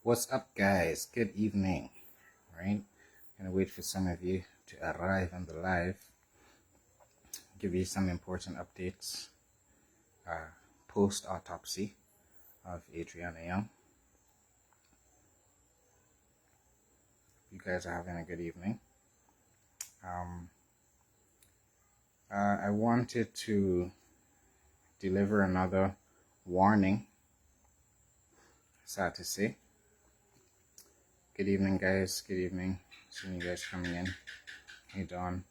What's up, guys? Good evening. Right? Gonna wait for some of you to arrive on the live. Give you some important updates. Post autopsy of Adriana Young. You guys are having a good evening. I wanted to deliver another warning. Sad to say. Good evening, guys. Good evening. Seeing you guys coming in. Hey, Dawn.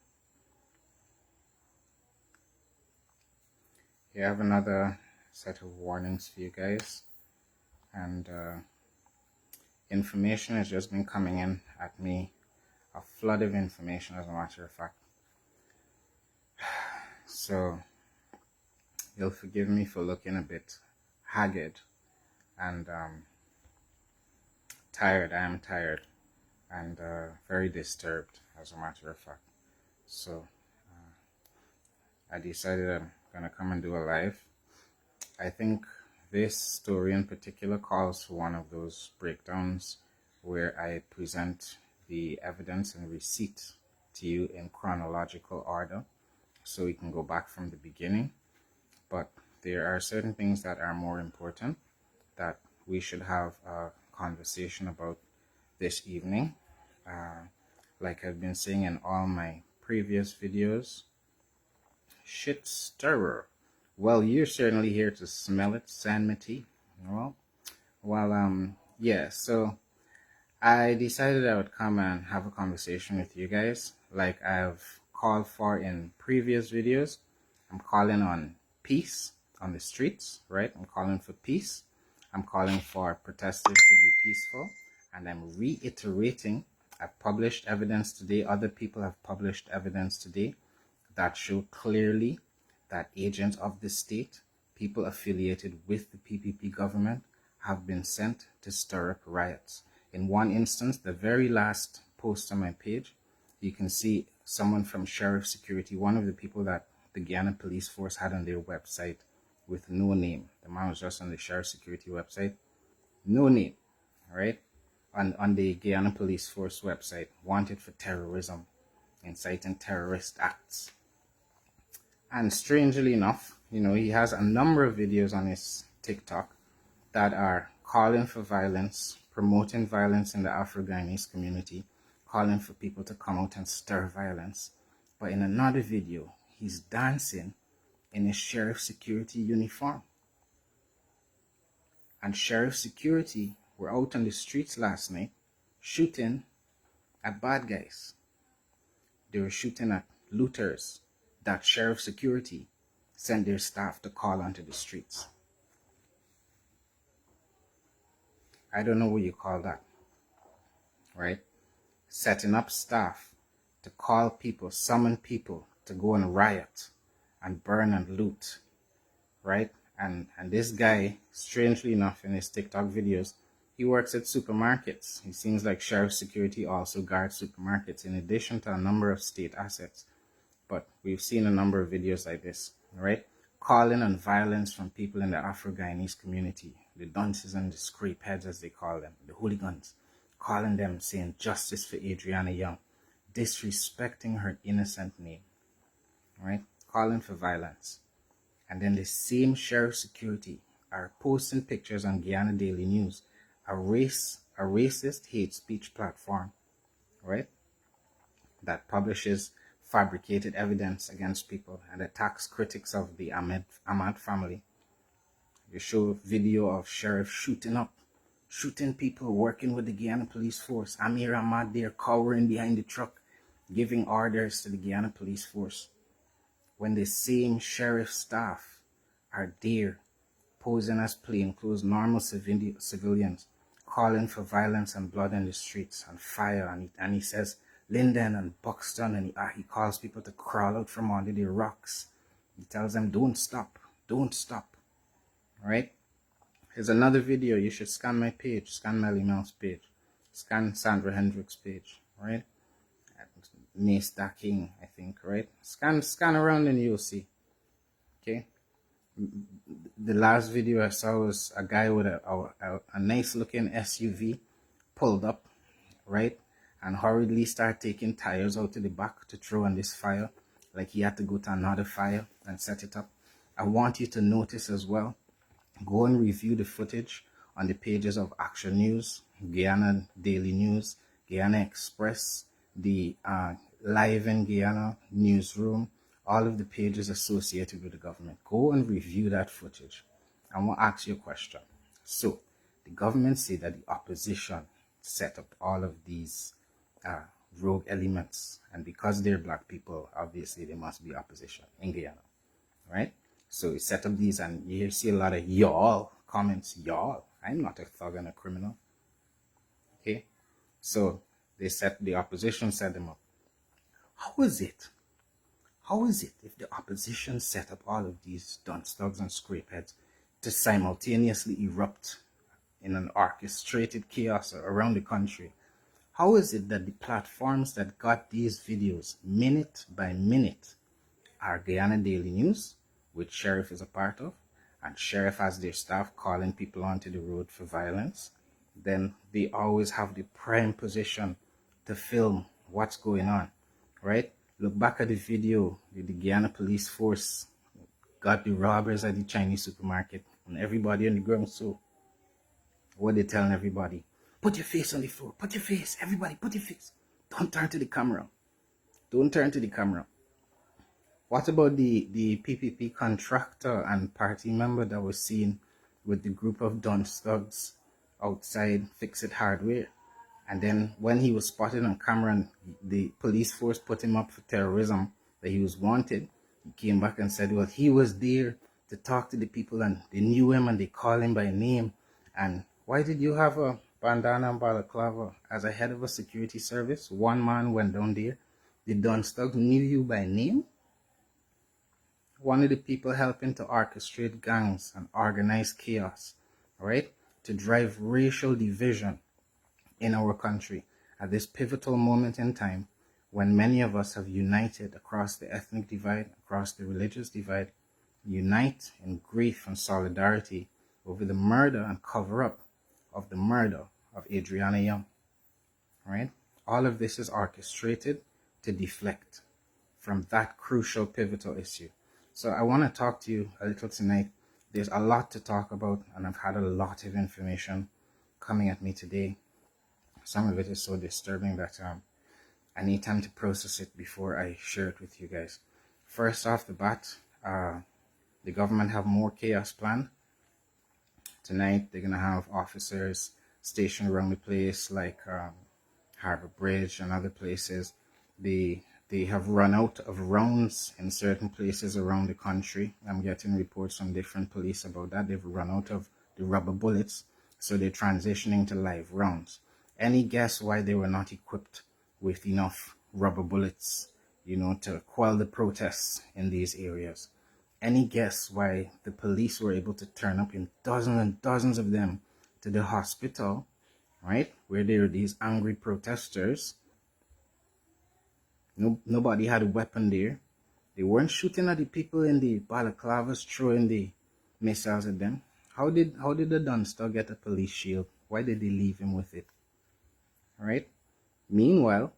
You have another set of warnings for you guys, and information has just been coming in at me, a flood of information, as a matter of fact. So you'll forgive me for looking a bit haggard and tired. I am tired and very disturbed, as a matter of fact. So I decided I'm gonna come and do a live. I think this story in particular calls for one of those breakdowns where I present the evidence and receipt to you in chronological order so we can go back from the beginning. But there are certain things that are more important that we should have a conversation about this evening. Like I've been saying in all my previous videos, shit stirrer. Well, you're certainly here to smell it, Sanmity. Yeah, so I decided I would come and have a conversation with you guys like I've called for in previous videos. I'm calling on peace on the streets, right? I'm calling for peace. I'm calling for protesters to be peaceful, and I'm reiterating, I've published evidence today, other people have published evidence today that show clearly that agents of the state, people affiliated with the PPP government, have been sent to stir up riots. In one instance, the very last post on my page, you can see someone from Sheriff Security, one of the people that the Guyana Police Force had on their website with no name. The man was just on the Sheriff Security website, no name, right? On the Guyana Police Force website, wanted for terrorism, inciting terrorist acts. And strangely enough, he has a number of videos on his TikTok that are calling for violence, promoting violence in the Afro-Guyanese community, calling for people to come out and stir violence. But in another video, he's dancing in a Sheriff Security uniform. And Sheriff Security were out on the streets last night shooting at bad guys. They were shooting at looters that Sheriff Security sent their staff to call onto the streets. I don't know what you call that, right? Setting up staff to call people, summon people to go and riot and burn and loot, right? And this guy, strangely enough, in his TikTok videos, he works at supermarkets. He seems like Sheriff Security also guards supermarkets in addition to a number of state assets. But we've seen a number of videos like this, right? Calling on violence from people in the Afro-Guyanese community, the dunces and the scrape heads, as they call them, the hooligans, calling them, saying justice for Adriana Young, disrespecting her innocent name, right? Calling for violence. And then the same Sheriff Security are posting pictures on Guyana Daily News, a racist hate speech platform, right? That publishes fabricated evidence against people and attacks critics of the Ahmad family. You show video of sheriff shooting people working with the Guyana Police Force. Amir Ahmad there cowering behind the truck, giving orders to the Guyana Police Force. When the same sheriff staff are there posing as plainclothes normal civilians, calling for violence and blood in the streets and fire, and he says Linden and Buxton, and he calls people to crawl out from under the rocks. He tells them, don't stop, right? Here's another video. You should scan my page, scan Melly Mel's page, scan Sandra Hendricks' page, right? Nace King, I think, right? Scan around and you'll see, okay? The last video I saw was a guy with a nice looking SUV pulled up, right? And hurriedly start taking tires out to the back to throw on this fire. Like he had to go to another fire and set it up. I want you to notice as well, go and review the footage on the pages of Action News, Guyana Daily News, Guyana Express, the Live in Guyana newsroom, all of the pages associated with the government. Go and review that footage. I want to ask you a question. So, the government say that the opposition set up all of these uh, rogue elements, and because they're black people, obviously they must be opposition in Guyana, right? So he set up these, and you see a lot of y'all comments. Y'all, I'm not a thug and a criminal. Okay, so the opposition set them up. How is it? How is it if the opposition set up all of these dunce thugs and scrapeheads to simultaneously erupt in an orchestrated chaos around the country? How is it that the platforms that got these videos minute by minute are Guyana Daily News, which Sheriff is a part of, and Sheriff has their staff calling people onto the road for violence? Then they always have the prime position to film what's going on, right? Look back at the video, the Guyana police force got the robbers at the Chinese supermarket, and everybody on the ground. So what they telling everybody? Put your face on the floor. Put your face. Everybody, put your face. Don't turn to the camera. Don't turn to the camera. What about the PPP contractor and party member that was seen with the group of dunce thugs outside Fix It Hardware? And then when he was spotted on camera and the police force put him up for terrorism, that he was wanted, he came back and said, well, he was there to talk to the people and they knew him and they called him by name. And why did you have a bandana and balaclava as a head of a security service? One man went down there. The dunce thugs knew you by name? One of the people helping to orchestrate gangs and organize chaos, right? To drive racial division in our country at this pivotal moment in time when many of us have united across the ethnic divide, across the religious divide, unite in grief and solidarity over the murder and cover-up of the murder of Adriana Young, right? All of this is orchestrated to deflect from that crucial pivotal issue. So I want to talk to you a little tonight. There's a lot to talk about, and I've had a lot of information coming at me today. Some of it is so disturbing that I need time to process it before I share it with you guys. First off the bat, the government have more chaos planned. Tonight, they're going to have officers stationed around the place like Harbor Bridge and other places. They have run out of rounds in certain places around the country. I'm getting reports from different police about that. They've run out of the rubber bullets, so they're transitioning to live rounds. Any guess why they were not equipped with enough rubber bullets, to quell the protests in these areas? Any guess why the police were able to turn up in dozens and dozens of them to the hospital, right, where there were these angry protesters? Nobody had a weapon there. They weren't shooting at the people in the balaclavas, throwing the missiles at them. How did the Dunster get a police shield? Why did they leave him with it? All right. Meanwhile,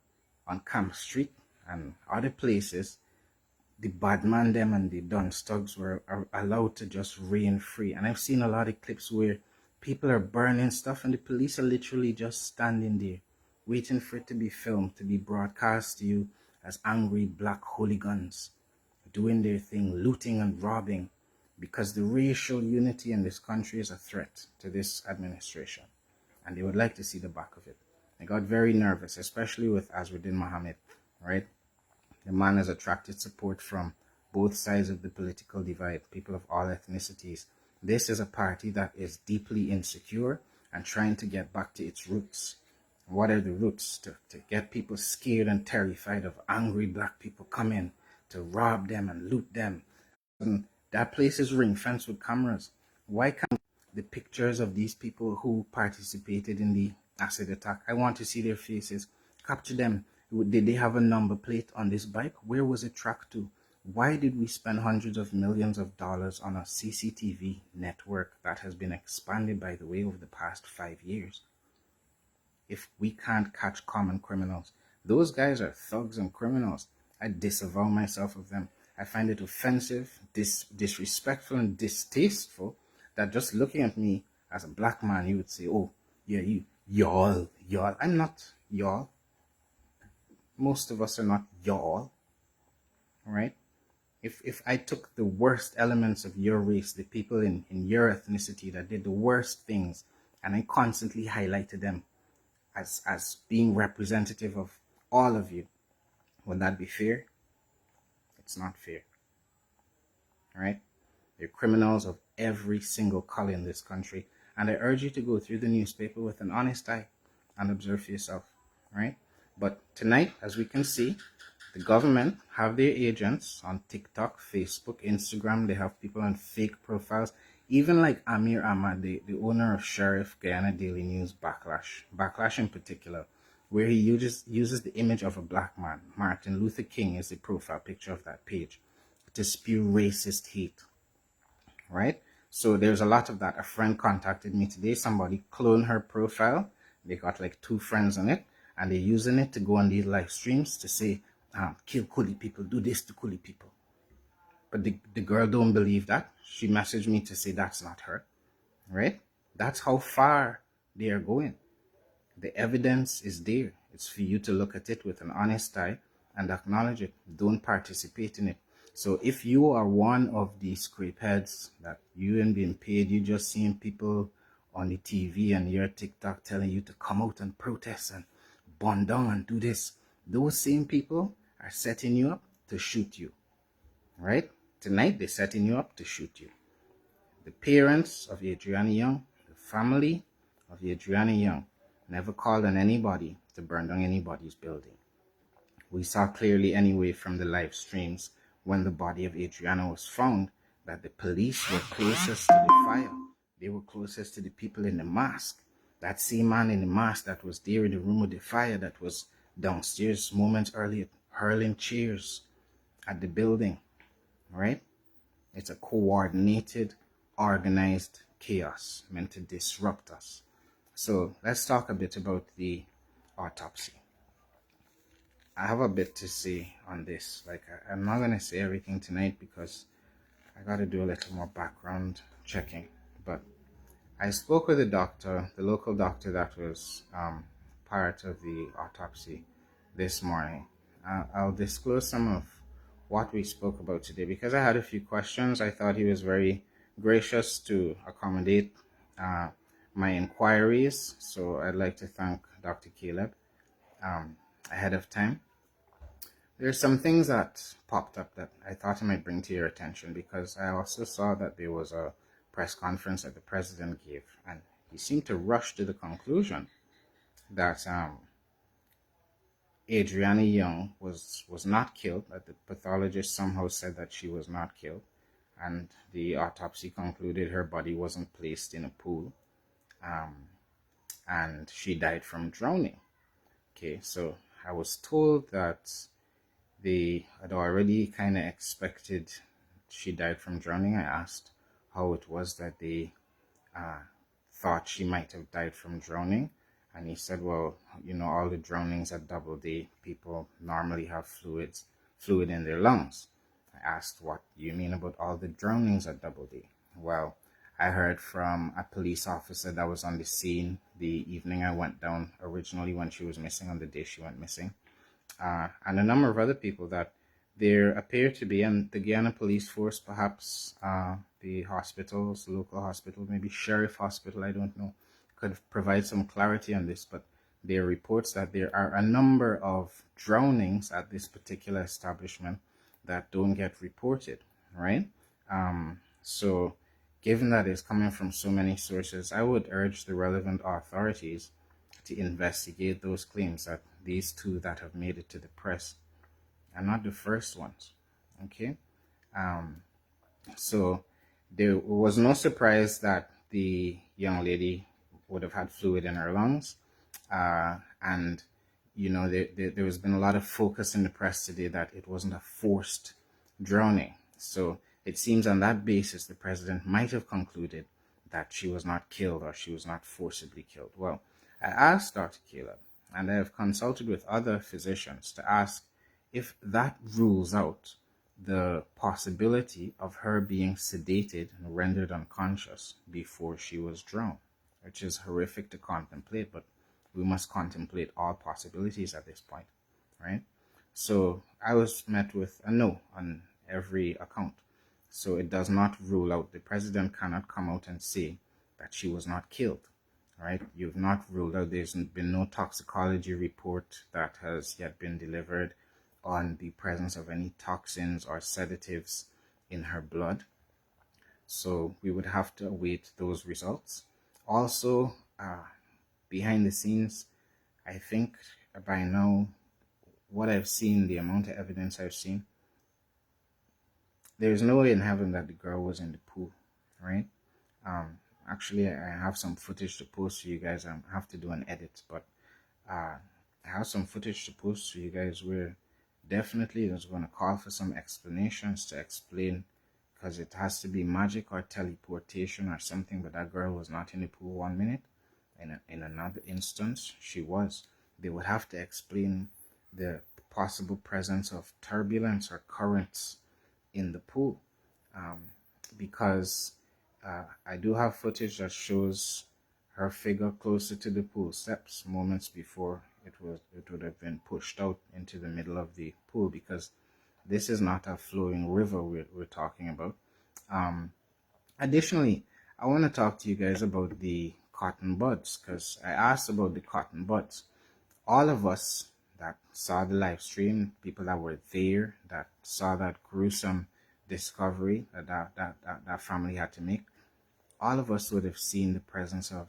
on Camp Street and other places, the badman them and the Dunstugs were allowed to just reign free. And I've seen a lot of clips where people are burning stuff and the police are literally just standing there, waiting for it to be filmed, to be broadcast to you as angry black hooligans doing their thing, looting and robbing, because the racial unity in this country is a threat to this administration, and they would like to see the back of it. I got very nervous, especially with Azruddin Mohammed, right? The man has attracted support from both sides of the political divide, people of all ethnicities. This is a party that is deeply insecure and trying to get back to its roots. What are the roots? To get people scared and terrified of angry black people coming to rob them and loot them. And that place is ring fenced with cameras. Why can't the pictures of these people who participated in the acid attack? I want to see their faces. Capture them. Did they have a number plate on this bike? Where was it tracked to? Why did we spend hundreds of millions of dollars on a CCTV network that has been expanded, by the way, over the past 5 years if we can't catch common criminals? Those guys are thugs and criminals. I disavow myself of them. I find it offensive, disrespectful, and distasteful that just looking at me as a black man, you would say, oh, yeah, y'all. I'm not y'all. Most of us are not y'all, right? If I took the worst elements of your race, the people in your ethnicity that did the worst things, and I constantly highlighted them as being representative of all of you, would that be fair? It's not fair, right? They're criminals of every single color in this country. And I urge you to go through the newspaper with an honest eye and observe for yourself, right? But tonight, as we can see, the government have their agents on TikTok, Facebook, Instagram. They have people on fake profiles. Even like Amir Ahmad, the owner of Sheriff Guyana Daily News Backlash in particular, where he uses the image of a black man. Martin Luther King is the profile picture of that page to spew racist hate, right? So there's a lot of that. A friend contacted me today. Somebody cloned her profile. They got like 2 friends on it, and they're using it to go on these live streams to say, kill Kuli people, do this to Kuli people. But the girl don't believe that. She messaged me to say that's not her, right? That's how far they are going. The evidence is there. It's for you to look at it with an honest eye and acknowledge it. Don't participate in it. So if you are one of these scrapeheads that you ain't being paid, you just seeing people on the TV and your TikTok telling you to come out and protest and burn down and do this, those same people are setting you up to shoot you, right? Tonight, they're setting you up to shoot you. The parents of Adriana Young, the family of Adriana Young, never called on anybody to burn down anybody's building. We saw clearly anyway from the live streams when the body of Adriana was found that the police were closest to the fire. They were closest to the people in the mask. That same man in the mask that was there in the room with the fire, that was downstairs moments earlier hurling chairs at the building, right? It's a coordinated, organized chaos meant to disrupt us. So let's talk a bit about the autopsy. I have a bit to say on this. Like, I'm not going to say everything tonight because I got to do a little more background checking. But I spoke with the doctor, the local doctor that was part of the autopsy this morning. I'll disclose some of what we spoke about today because I had a few questions. I thought he was very gracious to accommodate my inquiries. So I'd like to thank Dr. Caleb ahead of time. There's some things that popped up that I thought I might bring to your attention because I also saw that there was a press conference that the president gave, and he seemed to rush to the conclusion that Adriana Young was not killed, that the pathologist somehow said that she was not killed, and the autopsy concluded her body wasn't placed in a pool, and she died from drowning. Okay, so I was told that they had already kind of expected she died from drowning. I asked how it was that they thought she might have died from drowning. And he said, well, all the drownings at Doubleday, people normally have fluid in their lungs. I asked, what do you mean about all the drownings at Doubleday? Well, I heard from a police officer that was on the scene the evening I went down originally when she was missing, on the day she went missing. And a number of other people that there appear to be, and the Guyana police force, perhaps the hospitals, the local hospital, maybe Sheriff Hospital, I don't know, could provide some clarity on this, but there are reports that there are a number of drownings at this particular establishment that don't get reported, right? So given that it's coming from so many sources, I would urge the relevant authorities to investigate those claims that these 2 that have made it to the press are not the first ones, okay? So there was no surprise that the young lady would have had fluid in her lungs, and there has been a lot of focus in the press today that it wasn't a forced drowning. So it seems on that basis the president might have concluded that she was not killed or she was not forcibly killed. Well, I asked Dr. Caleb, and I have consulted with other physicians to ask if that rules out the possibility of her being sedated and rendered unconscious before she was drowned, which is horrific to contemplate, but we must contemplate all possibilities at this point, right? So I was met with a no on every account. So it does not rule out. The president cannot come out and say that she was not killed, right? You've not ruled out. There's been no toxicology report that has yet been delivered on the presence of any toxins or sedatives in her blood. So we would have to await those results. Also, behind the scenes, I think by now, what I've seen, the amount of evidence I've seen, there's no way in heaven that the girl was in the pool, right? Actually, I have some footage to post to you guys. I have to do an edit, but I have some footage to post to you guys where definitely is going to call for some explanations to explain, because it has to be magic or teleportation or something, but that girl was not in the pool 1 minute. In another instance, she was. They would have to explain the possible presence of turbulence or currents in the pool, because I do have footage that shows her figure closer to the pool steps moments before it would have been pushed out into the middle of the pool, because this is not a flowing river we're talking about. Additionally, I want to talk to you guys about the cotton buds, because I asked about the cotton buds. All of us that saw the live stream, people that were there, that saw that gruesome discovery that family had to make, all of us would have seen the presence of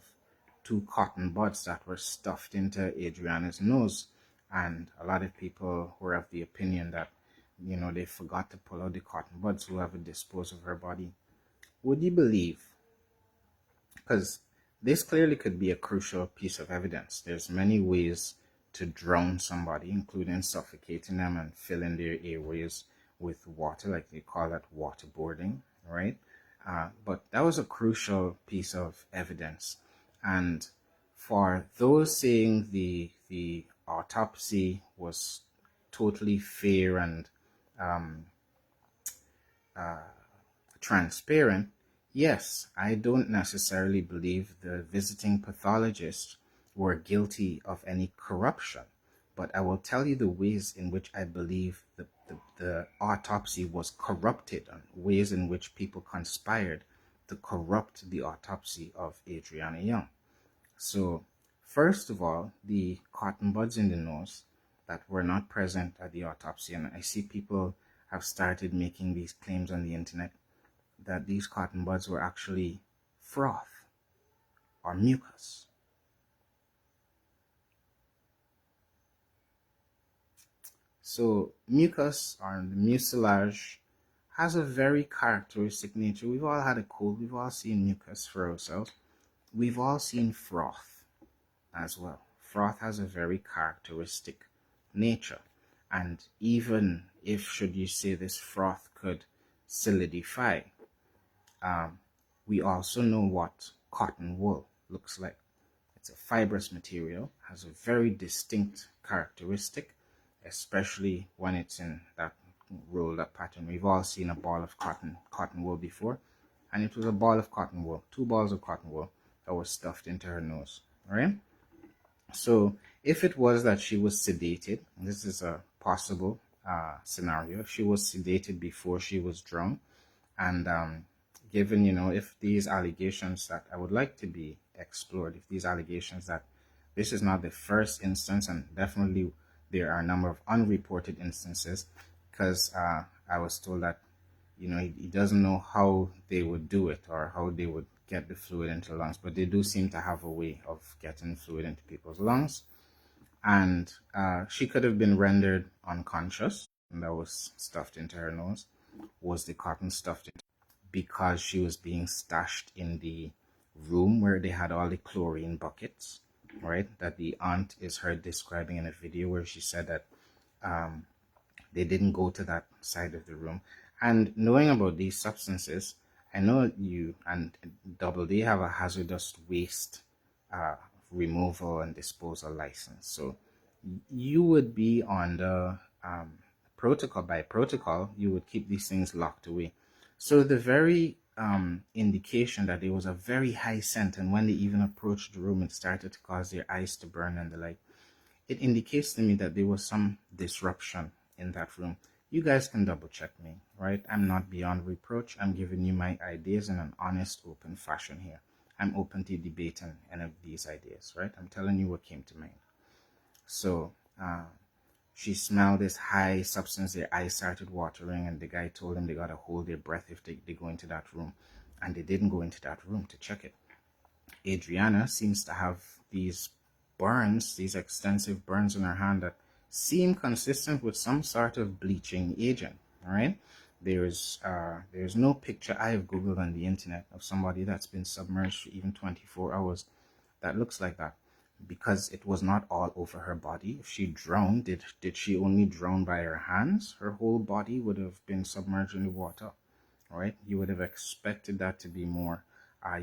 2 cotton buds that were stuffed into Adriana's nose. And a lot of people were of the opinion that, they forgot to pull out the cotton buds, whoever disposed of her body. Would you believe? Because this clearly could be a crucial piece of evidence. There's many ways to drown somebody, including suffocating them and filling their airways with water, like they call that waterboarding, right? But that was a crucial piece of evidence. And for those saying the autopsy was totally fair and transparent, yes, I don't necessarily believe the visiting pathologists were guilty of any corruption, but I will tell you the ways in which I believe the autopsy was corrupted, and ways in which people conspired to corrupt the autopsy of Adriana Young. So, first of all, the cotton buds in the nose that were not present at the autopsy, and I see people have started making these claims on the internet that these cotton buds were actually froth or mucus. So mucus, or the mucilage, has a very characteristic nature. We've all had a cold. We've all seen mucus for ourselves. We've all seen froth as well. Froth has a very characteristic nature. And even if, should you say, this froth could solidify, we also know what cotton wool looks like. It's a fibrous material, has a very distinct characteristic, especially when it's in that rolled up pattern. We've all seen a ball of cotton wool before, and it was a ball of cotton wool, 2 balls of cotton wool that was stuffed into her nose, right? So if it was that she was sedated, this is a possible scenario, if she was sedated before she was drowned, and given, if these allegations that I would like to be explored, if these allegations that this is not the first instance, and definitely there are a number of unreported instances, because I was told that, he doesn't know how they would do it or how they would get the fluid into the lungs, but they do seem to have a way of getting fluid into people's lungs. And she could have been rendered unconscious, and that was stuffed into her nose. Was the cotton stuffed into, because she was being stashed in the room where they had all the chlorine buckets, right? That the aunt is heard describing in a video where she said that they didn't go to that side of the room. And knowing about these substances, I know you and Double D have a hazardous waste uh, removal and disposal license. So you would be on the protocol. By protocol, you would keep these things locked away. So the very indication that there was a very high scent, and when they even approached the room, it started to cause their eyes to burn and the like, it indicates to me that there was some disruption in that room. You guys can double check me, right? I'm not beyond reproach. I'm giving you my ideas in an honest, open fashion here. I'm open to debating any of these ideas, right? I'm telling you what came to mind. So she smelled this high substance. Their eyes started watering, and the guy told them they got to hold their breath if they go into that room. And they didn't go into that room to check it. Adriana seems to have these burns, these extensive burns on her hand that seem consistent with some sort of bleaching agent. All right. There's no picture I have Googled on the internet of somebody that's been submerged for even 24 hours that looks like that, because it was not all over her body. If she drowned, did she only drown by her hands? Her whole body would have been submerged in the water. All right, you would have expected that to be more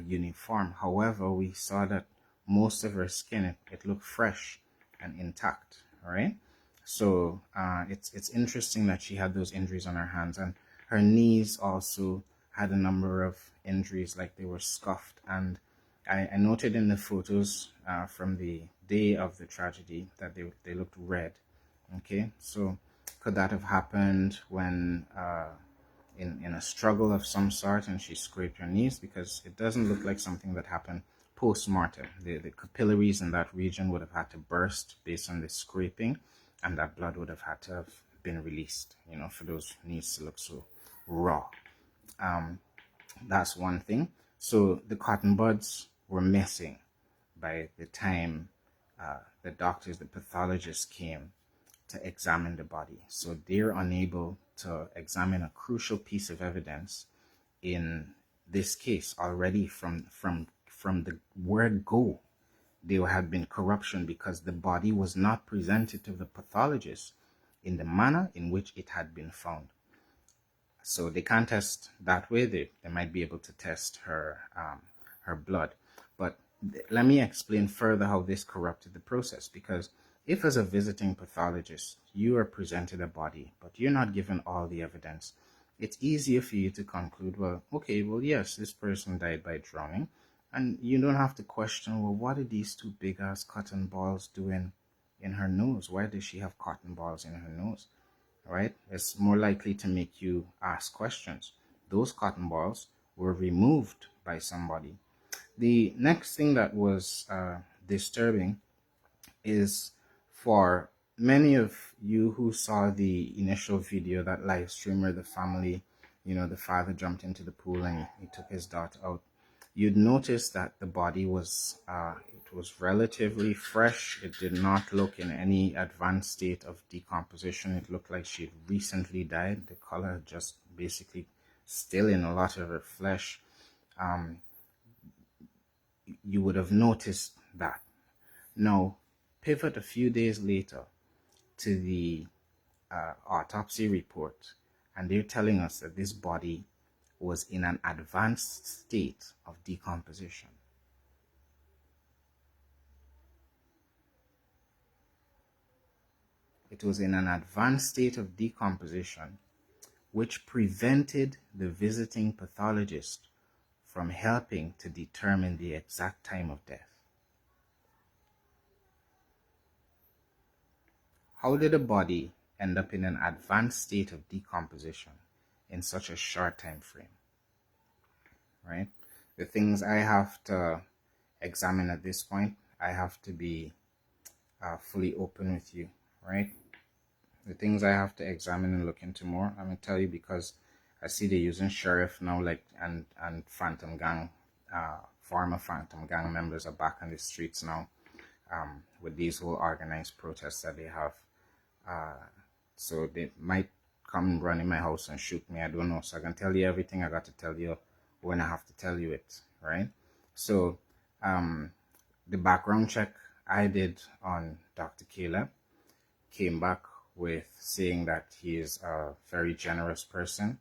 uniform. However, we saw that most of her skin, it looked fresh and intact. All right, so it's interesting that she had those injuries on her hands, and her knees also had a number of injuries, like they were scuffed. And I noted in the photos from the day of the tragedy that they looked red. Okay, so could that have happened when in a struggle of some sort and she scraped her knees? Because it doesn't look like something that happened post-mortem. The capillaries in that region would have had to burst based on the scraping, and that blood would have had to have been released, for those knees to look so raw. That's one thing. So the cotton buds were missing by the time the doctors, the pathologists came to examine the body. So they're unable to examine a crucial piece of evidence in this case already from the word go. There had been corruption because the body was not presented to the pathologist in the manner in which it had been found. So they can't test that way. They might be able to test her blood. But let me explain further how this corrupted the process. Because if, as a visiting pathologist, you are presented a body, but you're not given all the evidence, it's easier for you to conclude, well, okay, well, yes, this person died by drowning. And you don't have to question, well, what did these two big-ass cotton balls do in her nose? Why does she have cotton balls in her nose? Right? It's more likely to make you ask questions. Those cotton balls were removed by somebody. The next thing that was disturbing is, for many of you who saw the initial video, that live stream where the family, the father jumped into the pool and he took his daughter out, you'd notice that the body was it was relatively fresh. It did not look in any advanced state of decomposition. It looked like she had recently died. The color just basically still in a lot of her flesh. You would have noticed that. Now, pivot a few days later to the autopsy report, and they're telling us that this body was in an advanced state of decomposition. It was in an advanced state of decomposition, which prevented the visiting pathologist from helping to determine the exact time of death. How did a body end up in an advanced state of decomposition in such a short time frame? Right? The things I have to examine at this point, I have to be fully open with you, right? The things I have to examine and look into more, I'm gonna tell you, because I see they're using sheriff now, like and phantom gang, former phantom gang members are back on the streets now, with these whole organized protests that they have. So they might come run in my house and shoot me. I don't know. So I can tell you everything I got to tell you when I have to tell you it, right? So the background check I did on Dr. Caleb came back with saying that he is a very generous person.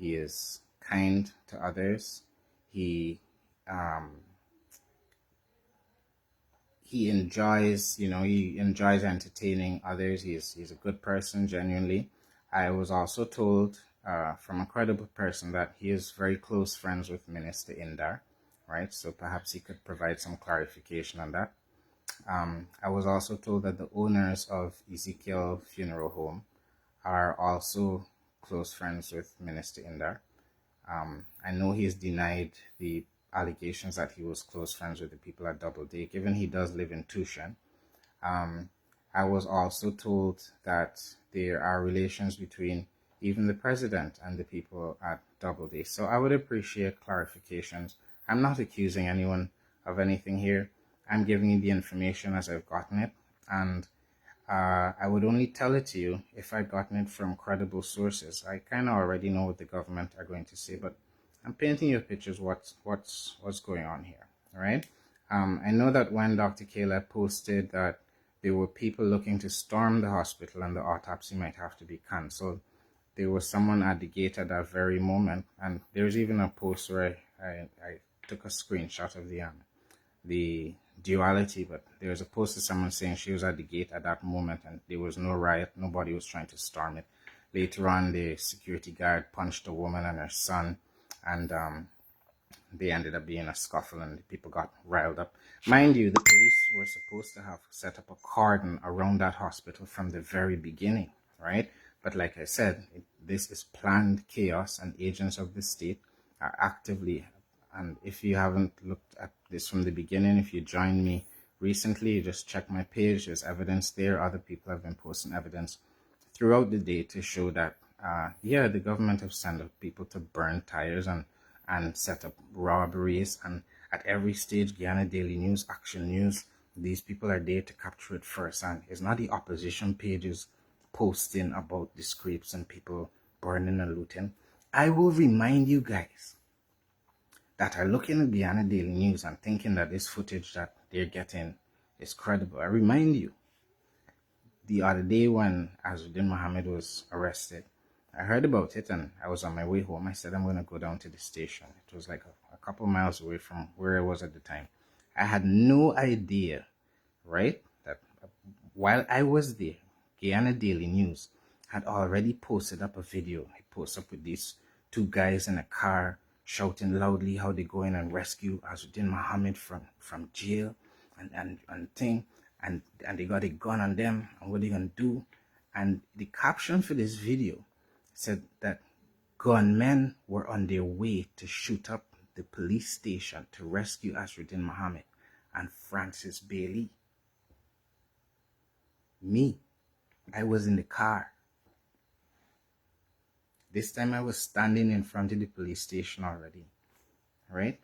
He is kind to others. He enjoys, he enjoys entertaining others. He's a good person, genuinely. I was also told from a credible person that he is very close friends with Minister Indar, right? So perhaps he could provide some clarification on that. I was also told that the owners of Ezekiel Funeral Home are also close friends with Minister Indar. I know he's denied the allegations that he was close friends with the people at Doubleday, given he does live in Tushan. I was also told that there are relations between even the president and the people at Doubleday. So I would appreciate clarifications. I'm not accusing anyone of anything here. I'm giving you the information as I've gotten it, and I would only tell it to you if I'd gotten it from credible sources. I kind of already know what the government are going to say, but I'm painting you pictures what's going on here, all right? I know that when Dr. Kayla posted that there were people looking to storm the hospital and the autopsy might have to be cancelled, there was someone at the gate at that very moment, and there's even a post where I took a screenshot of the duality, but there was a post of someone saying she was at the gate at that moment and there was no riot, nobody was trying to storm it. Later on, the security guard punched a woman and her son, and they ended up being a scuffle and the people got riled up. Mind you, the police were supposed to have set up a cordon around that hospital from the very beginning, right? But like I said, this is planned chaos, and agents of the state are actively, and if you haven't looked at this from the beginning, if you joined me recently, you just check my page, there's evidence there. Other people have been posting evidence throughout the day to show that, the government have sent up people to burn tires and set up robberies. And at every stage, Guyana Daily News, Action News, these people are there to capture it first. And it's not the opposition pages posting about the scrapes and people burning and looting. I will remind you guys that are looking at Guyana Daily News and thinking that this footage that they're getting is credible. I remind you, the other day when Azudin Mohammed was arrested, I heard about it and I was on my way home. I said, I'm going to go down to the station. It was like a couple miles away from where I was at the time. I had no idea, right, that while I was there, Guyana Daily News had already posted up a video. It posted up with these two guys in a car shouting loudly how they go in and rescue Azudin Mohammed from jail and thing. And they got a gun on them, and what are they going to do? And the caption for this video said that gunmen were on their way to shoot up the police station to rescue Azudin Mohammed and Francis Bailey. Me, I was in the car. This time I was standing in front of the police station already, right?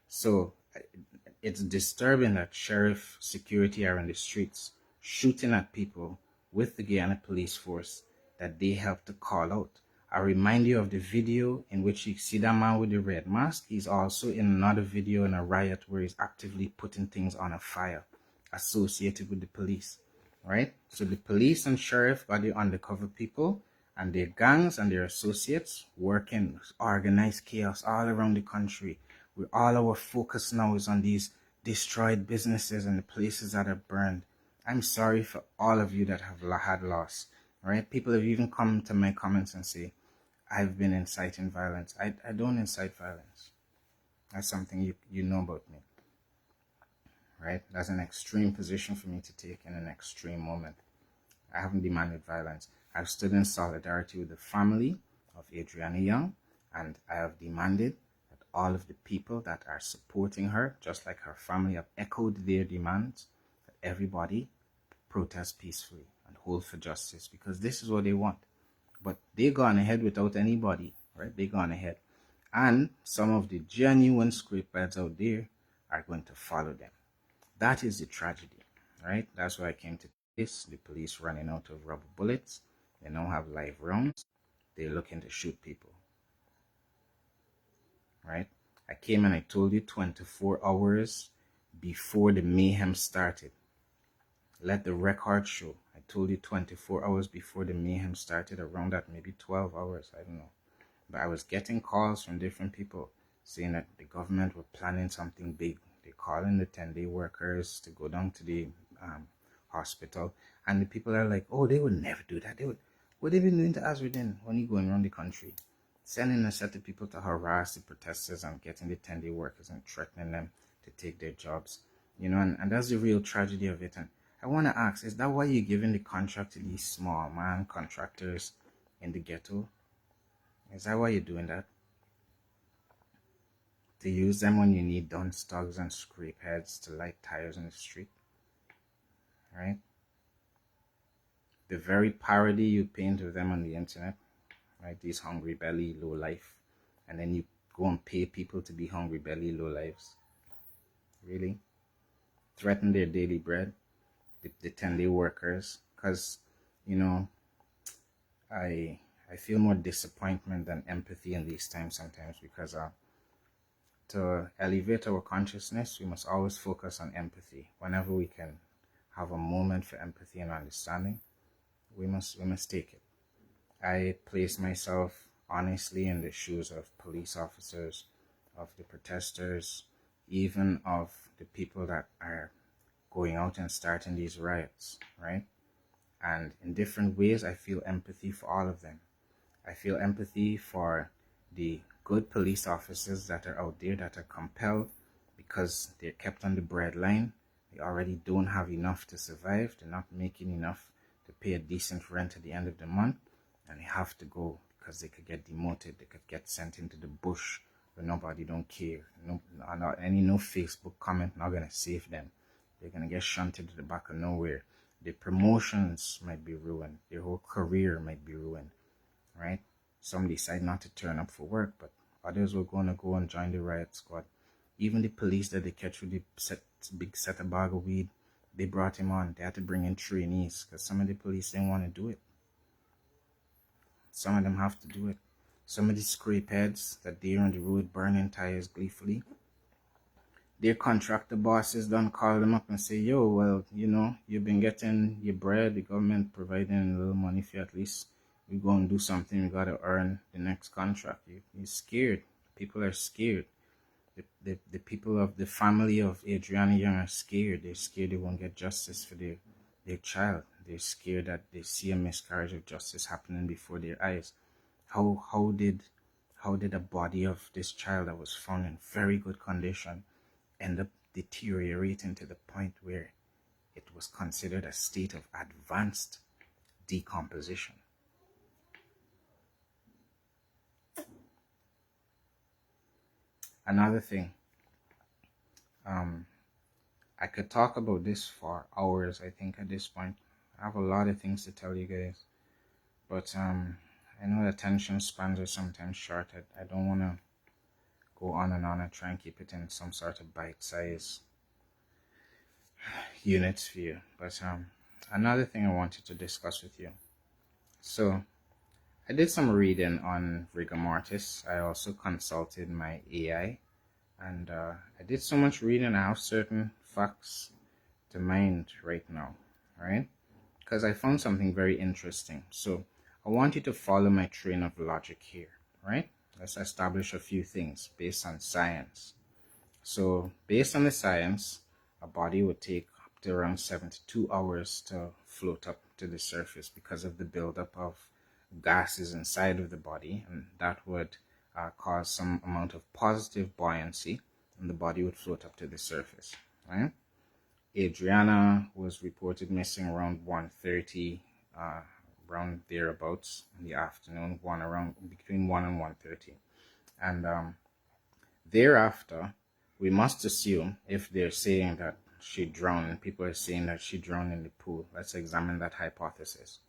So it's disturbing that sheriff security are in the streets shooting at people with the Guyana police force that they helped to call out. I remind you of the video in which you see that man with the red mask. He's also in another video in a riot where he's actively putting things on a fire associated with the police, right? So the police and sheriff are the undercover people, and their gangs and their associates working organized chaos all around the country. All our focus now is on these destroyed businesses and the places that are burned. I'm sorry for all of you that have had loss, right? People have even come to my comments and say, I've been inciting violence. I don't incite violence. That's something you know about me, right? That's an extreme position for me to take in an extreme moment. I haven't demanded violence. I've stood in solidarity with the family of Adriana Young, and I have demanded that all of the people that are supporting her, just like her family, have echoed their demands, that everybody protest peacefully and hold for justice, because this is what they want. But they've gone ahead without anybody, right? They've gone ahead. And some of the genuine scrape beds out there are going to follow them. That is the tragedy, right? That's why I came to this. The police running out of rubber bullets. They now have live rounds. They're looking to shoot people, right? I came and I told you 24 hours before the mayhem started. Let the record show. I told you 24 hours before the mayhem started, around that, maybe 12 hours, I don't know. But I was getting calls from different people saying that the government were planning something big. They're calling the 10-day workers to go down to the hospital. And the people are like, oh, they would never do that. What they've been doing to us within when you going around the country, sending a set of people to harass the protesters and getting the 10-day workers and threatening them to take their jobs. And that's the real tragedy of it. And I want to ask, is that why you're giving the contract to these small man contractors in the ghetto? Is that why you're doing that? To use them when you need dunce dogs and scrape heads to light tires on the street? Right? The very parody you paint of them on the internet, right? These hungry belly low life. And then you go and pay people to be hungry belly low lives. Really? Threaten their daily bread, the 10-day workers. Because, I feel more disappointment than empathy in these times sometimes, because to elevate our consciousness, we must always focus on empathy. Whenever we can have a moment for empathy and understanding, we must take it. I place myself honestly in the shoes of police officers, of the protesters, even of the people that are going out and starting these riots, right? And in different ways, I feel empathy for all of them. I feel empathy for the good police officers that are out there that are compelled because they're kept on the breadline. They already don't have enough to survive. They're not making enough to pay a decent rent at the end of the month. And they have to go because they could get demoted. They could get sent into the bush where nobody don't care. No Facebook comment not going to save them. They're going to get shunted to the back of nowhere. Their promotions might be ruined. Their whole career might be ruined. Right? Some decide not to turn up for work, but others were going to go and join the riot squad. Even the police that they catch with the big set of bag of weed, they brought him on. They had to bring in trainees because some of the police didn't want to do it. Some of them have to do it. Some of the scrape heads that they're on the road burning tires gleefully, their contractor bosses don't call them up and say, yo, well, you've been getting your bread, the government providing a little money for you, at least we go and do something, we got to earn the next contract. You're scared. People are scared. The people of the family of Adriana Young are scared. They're scared they won't get justice for their child. They're scared that they see a miscarriage of justice happening before their eyes. How did a body of this child that was found in very good condition end up deteriorating to the point where it was considered a state of advanced decomposition? Another thing, I could talk about this for hours, I think, at this point. I have a lot of things to tell you guys, but I know attention spans are sometimes short. I don't want to go on and on. I try and keep it in some sort of bite-size units for you. But another thing I wanted to discuss with you. So I did some reading on rigor mortis. I also consulted my AI, and I did so much reading. I have certain facts to mind right now, right? Because I found something very interesting. So I want you to follow my train of logic here, right? Let's establish a few things based on science. So based on the science, a body would take up to around 72 hours to float up to the surface because of the buildup of gases inside of the body, and that would cause some amount of positive buoyancy, and the body would float up to the surface, right? Adriana was reported missing around 1:30, around thereabouts in the afternoon, between 1 and 1:30. And thereafter, we must assume, if they're saying that she drowned, people are saying that she drowned in the pool, let's examine that hypothesis,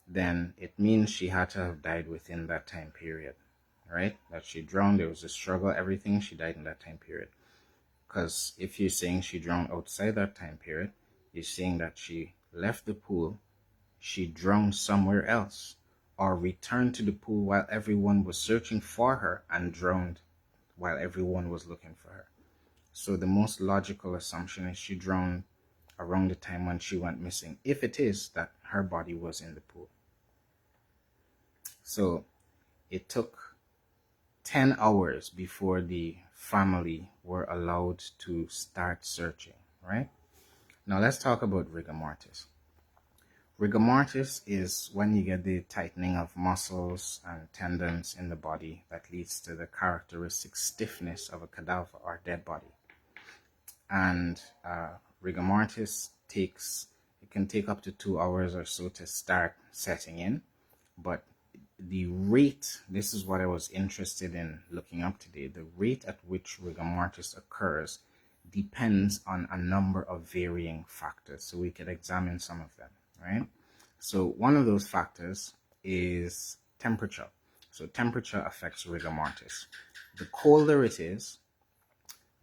then it means she had to have died within that time period, right? That she drowned, there was a struggle, everything, she died in that time period. Because if you're saying she drowned outside that time period, you're saying that she left the pool, she drowned somewhere else, or returned to the pool while everyone was searching for her and drowned while everyone was looking for her. So the most logical assumption is she drowned around the time when she went missing, if it is that her body was in the pool. So it took 10 hours before the family were allowed to start searching, right? Now let's talk about rigor mortis. Rigor mortis is when you get the tightening of muscles and tendons in the body that leads to the characteristic stiffness of a cadaver or dead body. And rigor mortis can take up to 2 hours or so to start setting in, but the rate, this is what I was interested in looking up today, the rate at which rigor mortis occurs depends on a number of varying factors. So we could examine some of them, right? So one of those factors is temperature. So temperature affects rigor mortis. The colder it is,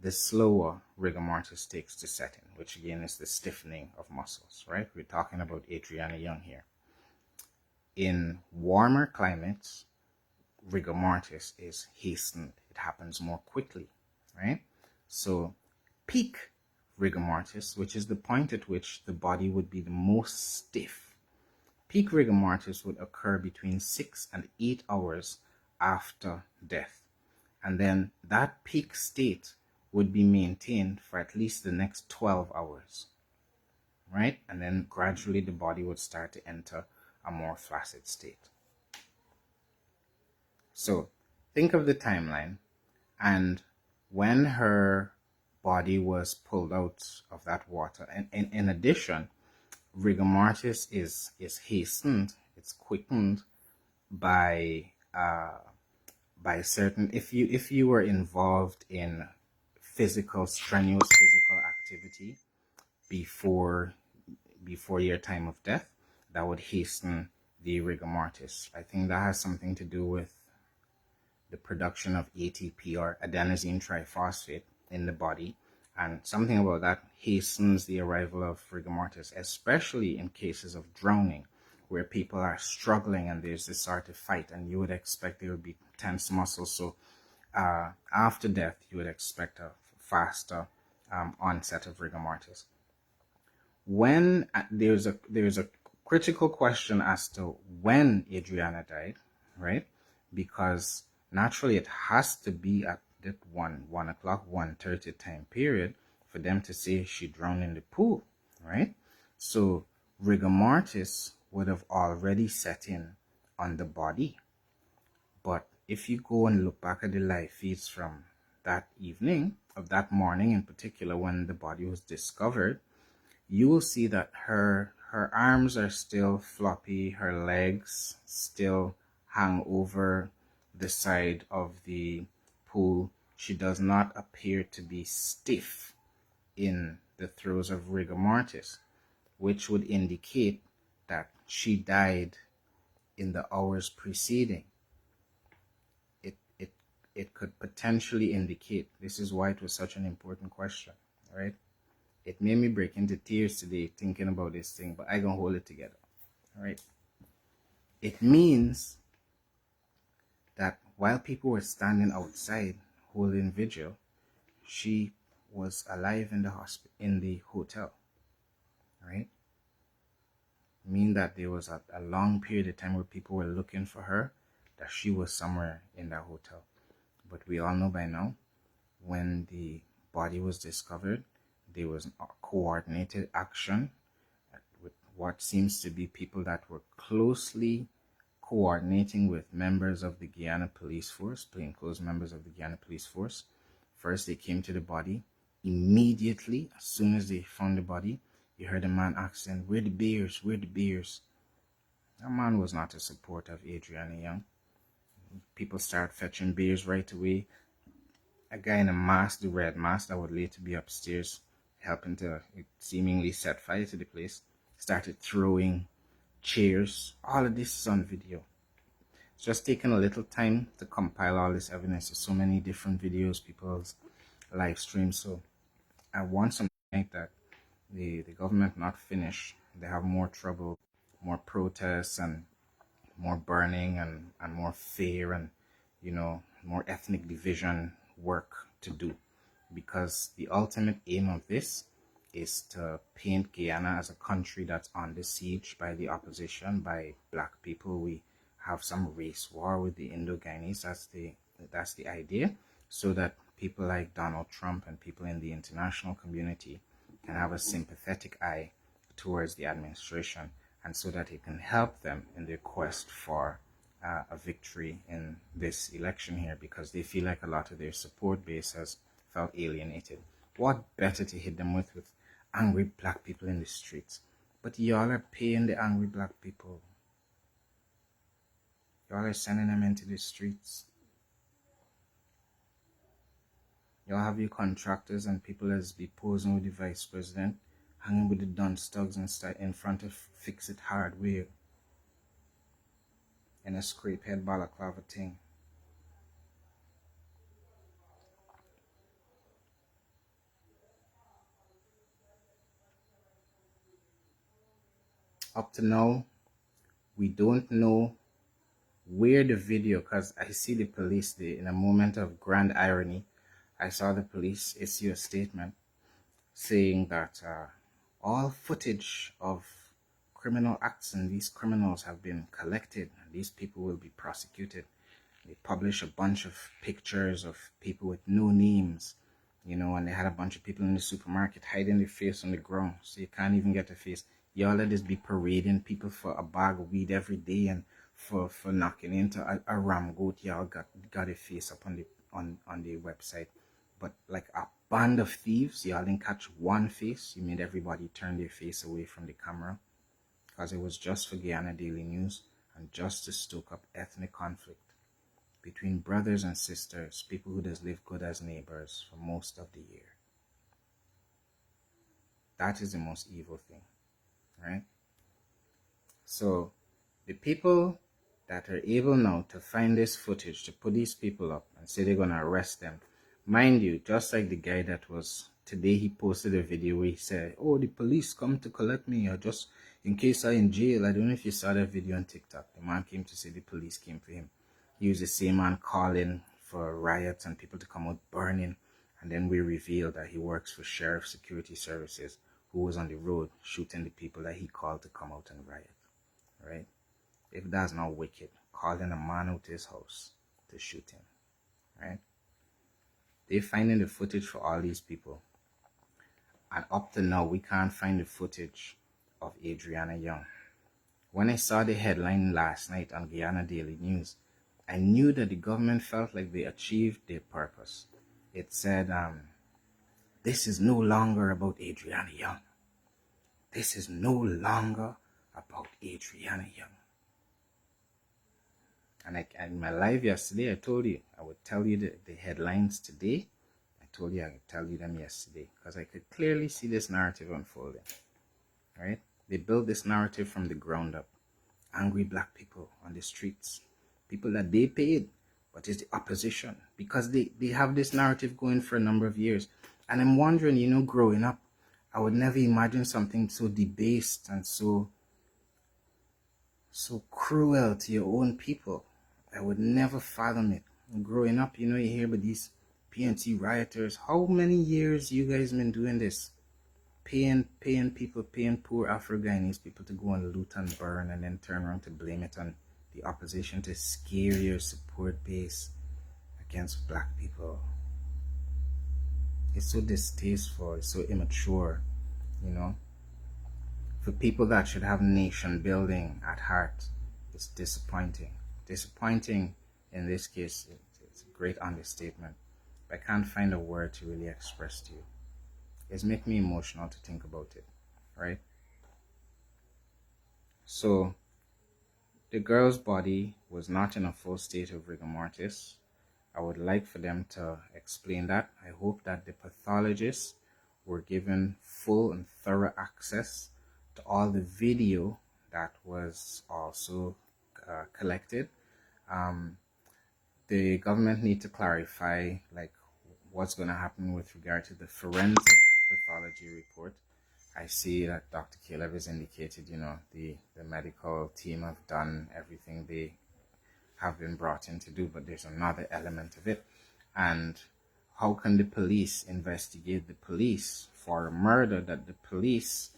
the slower rigor mortis takes to set in, which again is the stiffening of muscles, right? We're talking about Adriana Young here. In warmer climates, rigor mortis is hastened. It happens more quickly, right? So peak rigor mortis, which is the point at which the body would be the most stiff, peak rigor mortis would occur between 6 and 8 hours after death. And then that peak state would be maintained for at least the next 12 hours, right? And then gradually the body would start to enter a more flaccid state. So think of the timeline, and when her body was pulled out of that water, and in addition, rigor mortis is hastened, it's quickened by certain, if you were involved in strenuous physical activity before your time of death, that would hasten the rigor mortis. I think that has something to do with the production of ATP, or adenosine triphosphate, in the body, and something about that hastens the arrival of rigor mortis, especially in cases of drowning, where people are struggling and there's this sort of fight, and you would expect there would be tense muscles. So after death, you would expect a faster onset of rigor mortis. When there's a critical question as to when Adriana died, right? Because naturally it has to be at that 1 o'clock, 1:30 time period for them to say she drowned in the pool, right? So rigor mortis would have already set in on the body. But if you go and look back at the live feeds from that evening, of that morning in particular, when the body was discovered, you will see that her arms are still floppy, her legs still hang over the side of the pool. She does not appear to be stiff in the throes of rigor mortis, which would indicate that she died in the hours preceding. It could potentially indicate, this is why it was such an important question, right? It made me break into tears today thinking about this thing, but I gonna hold it together, all right? It means that while people were standing outside holding vigil, she was alive in the hotel, right? Mean that there was a long period of time where people were looking for her, that she was somewhere in that hotel. But we all know by now, when the body was discovered, there was a coordinated action with what seems to be people that were closely coordinating with members of the Guyana police force, plainclothes members of the Guyana police force. First, they came to the body. Immediately, as soon as they found the body, you heard a man asking, "Where the bears? Where the bears?" That man was not a supporter of Adriana Young. People started fetching beers right away. A guy in a mask, the red mask, that would later be upstairs helping to seemingly set fire to the place, started throwing chairs. All of this is on video. It's just taken a little time to compile all this evidence. There's so many different videos, people's live streams. So I want something like that the government not finish. They have more trouble, more protests, and more burning, and more fear, and more ethnic division work to do, because the ultimate aim of this is to paint Guyana as a country that's under siege by the opposition, by black people. We have some race war with the Indo-Guyanese. That's the That's the idea, so that people like Donald Trump and people in the international community can have a sympathetic eye towards the administration, and so that it can help them in their quest for a victory in this election here, because they feel like a lot of their support base has felt alienated. What better to hit them with angry black people in the streets? But y'all are paying the angry black people. Y'all are sending them into the streets. Y'all have your contractors and people as be posing with the vice president, hanging with the dunce thugs and in front of Fix It Hardware in a scrape head balaclava thing. Up to now, we don't know where the video, because I see the police, in a moment of grand irony, I saw the police issue a statement saying that all footage of criminal acts and these criminals have been collected and these people will be prosecuted. They publish a bunch of pictures of people with no names, and they had a bunch of people in the supermarket hiding their face on the ground, so you can't even get a face. Y'all let this be parading people for a bag of weed every day, and for knocking into a ram goat, y'all got a face up on the website. But like a band of thieves, y'all didn't catch one face. You made everybody turn their face away from the camera, because it was just for Guyana Daily News and just to stoke up ethnic conflict between brothers and sisters, people who just live good as neighbors for most of the year. That is the most evil thing, right? So the people that are able now to find this footage, to put these people up and say they're going to arrest them, mind you, just like the guy that was today, he posted a video where he said, oh, the police come to collect me, or just in case I'm in jail. I don't know if you saw that video on TikTok. The man came to say the police came for him. He was the same man calling for riots and people to come out burning, and then we revealed that he works for Sheriff Security Services, who was on the road shooting the people that he called to come out and riot, right? If that's not wicked, calling a man out to his house to shoot him, right? They're finding the footage for all these people. And up to now, we can't find the footage of Adriana Young. When I saw the headline last night on Guyana Daily News, I knew that the government felt like they achieved their purpose. It said, this is no longer about Adriana Young. This is no longer about Adriana Young. And in my live yesterday, I told you I would tell you the headlines today. I told you I would tell you them yesterday, because I could clearly see this narrative unfolding, right? They built this narrative from the ground up. Angry black people on the streets, people that they paid, but it's the opposition, because they have this narrative going for a number of years. And I'm wondering, growing up, I would never imagine something so debased and so cruel to your own people. I would never fathom it. Growing up, you hear about these PNC rioters. How many years you guys been doing this? Paying people, paying poor Afro-Guyanese people to go and loot and burn, and then turn around to blame it on the opposition to scare your support base against black people. It's so distasteful, it's so immature, For people that should have nation building at heart, it's disappointing. Disappointing in this case, it's a great understatement. But I can't find a word to really express to you. It's making me emotional to think about it, right? So the girl's body was not in a full state of rigor mortis. I would like for them to explain that. I hope that the pathologists were given full and thorough access to all the video that was also collected. The government need to clarify what's going to happen with regard to the forensic pathology report. I see that Dr. Caleb has indicated, the medical team have done everything they have been brought in to do, but there's another element of it. And how can the police investigate the police for a murder that the police,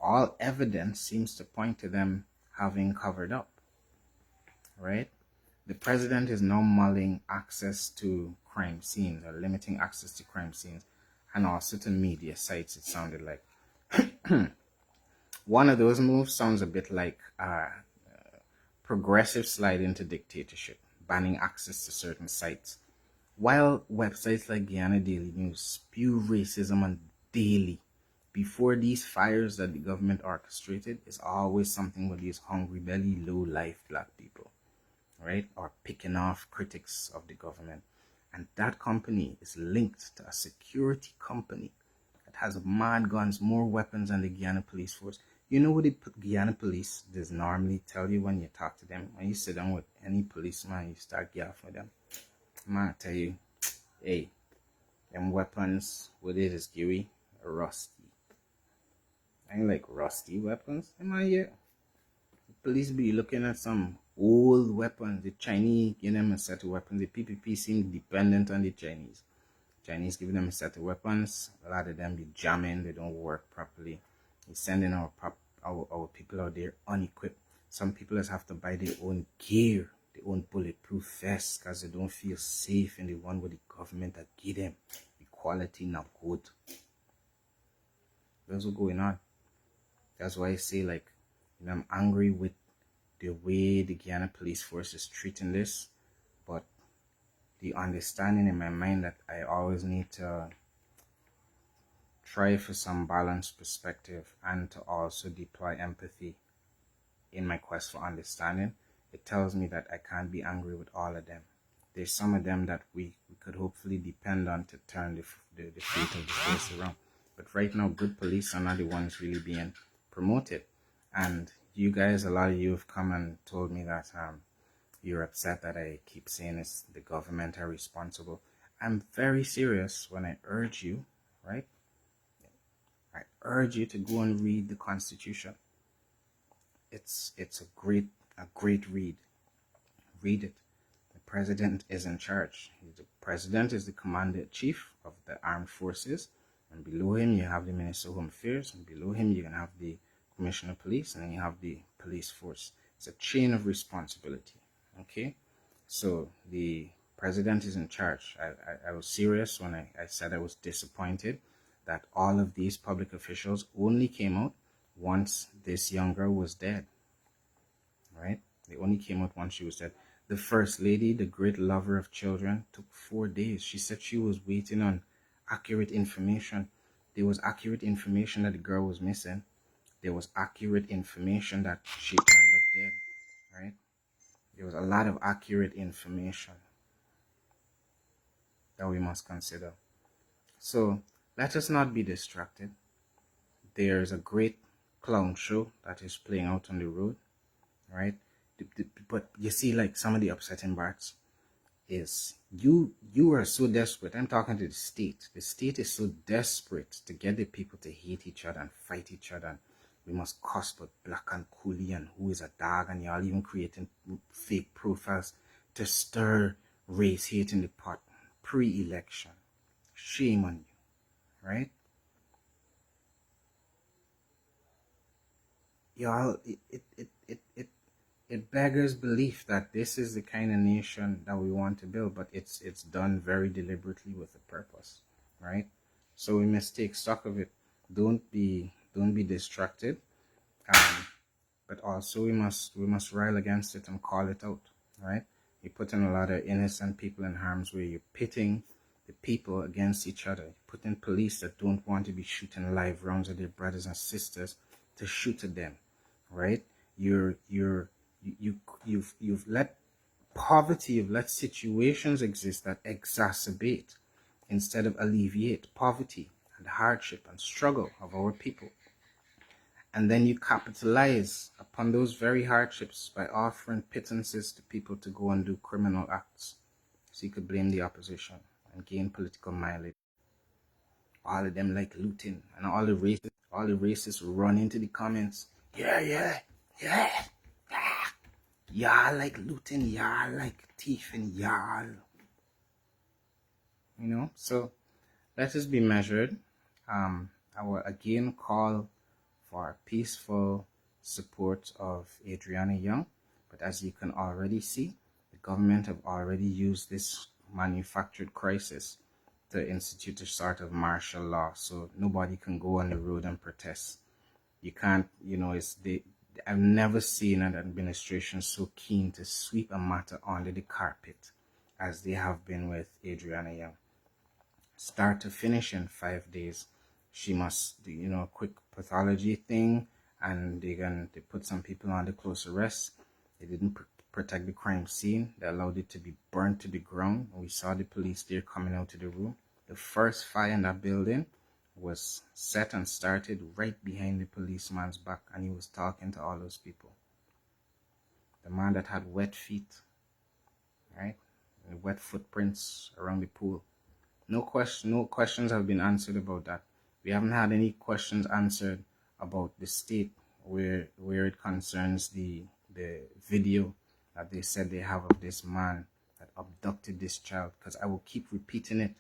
all evidence seems to point to them having covered up, right? The president is now mulling access to crime scenes or limiting access to crime scenes and also to media sites, it sounded like. One of those moves sounds a bit like progressive slide into dictatorship, banning access to certain sites. While websites like Guyana Daily News spew racism on daily, before these fires that the government orchestrated is always something with these hungry belly, low life black people, right? Or picking off critics of the government. And that company is linked to a security company that has mad guns, more weapons than the Guyana police force. You know what the Guyana police does normally tell you when you talk to them? When you sit down with any policeman, you start gaffing with them. Man, I tell you, hey, them weapons, what it is, Gary, are rusty. I ain't like rusty weapons. Am I here? The police be looking at some old weapons. The Chinese give them a set of weapons. The PPP seem dependent on the Chinese. Chinese giving them a set of weapons. A lot of them be jamming. They don't work properly. He's sending our people out there unequipped. Some people just have to buy their own gear, their own bulletproof vests, because they don't feel safe in the one with the government that give them. The quality not good. That's what's going on. That's why I say, like, you know, I'm angry with the way the Guyana police force is treating this, but the understanding in my mind that I always need to try for some balanced perspective and to also deploy empathy in my quest for understanding, it tells me that I can't be angry with all of them. There's some of them that we could hopefully depend on to turn the fate of the force around. But right now, good police are not the ones really being promoted. And you guys, a lot of you have come and told me that you're upset that I keep saying it's the government are responsible. I'm very serious when I urge you, right? I urge you to go and read the Constitution. It's a great read. Read it. The president is in charge. The president is the commander-in-chief of the armed forces, and below him you have the Minister of Home Affairs, and below him you can have the Commissioner of Police, and then you have the police force. It's a chain of responsibility. Okay, so the president is in charge. I was serious when I said I was disappointed that all of these public officials only came out once this young girl was dead, right? They only came out once she was dead. The first lady, the great lover of children, took 4 days. She said she was waiting on accurate information. There was accurate information that the girl was missing. There was accurate information that she turned up dead, right? There was a lot of accurate information that we must consider. So let us not be distracted. There's a great clown show that is playing out on the road, right? But you see, like, some of the upsetting parts is you are so desperate. I'm talking to the state. The state is so desperate to get the people to hate each other and fight each other. We must cuss but black and coolie and who is a dog, and y'all even creating fake profiles to stir race hate in the pot pre-election. Shame on you, right? Y'all, it beggars belief that this is the kind of nation that we want to build, but it's done very deliberately with a purpose, right? So we must take stock of it. Don't be distracted, but also we must rail against it and call it out, right? You're putting a lot of innocent people in harm's way. You're pitting the people against each other. You're putting police that don't want to be shooting live rounds at their brothers and sisters to shoot at them, right? You've let poverty, you've let situations exist that exacerbate instead of alleviate poverty and hardship and struggle of our people. And then you capitalize upon those very hardships by offering pittances to people to go and do criminal acts. So you could blame the opposition and gain political mileage. All of them like looting, and all the racists run into the comments. Yeah. Y'all like looting, y'all like thieving, y'all. You know, so let us be measured. I will again call for peaceful support of Adriana Young, but as you can already see, the government have already used this manufactured crisis to institute a sort of martial law, so nobody can go on the road and protest. You can't, I've never seen an administration so keen to sweep a matter under the carpet as they have been with Adriana Young. Start to finish in 5 days. She must do, a quick pathology thing, and they put some people under close arrest. They didn't protect the crime scene. They allowed it to be burnt to the ground. We saw the police there coming out of the room. The first fire in that building was set and started right behind the policeman's back, and he was talking to all those people. The man that had wet feet, right? The wet footprints around the pool. No questions have been answered about that. We haven't had any questions answered about the state where it concerns the video that they said they have of this man that abducted this child, because I will keep repeating it,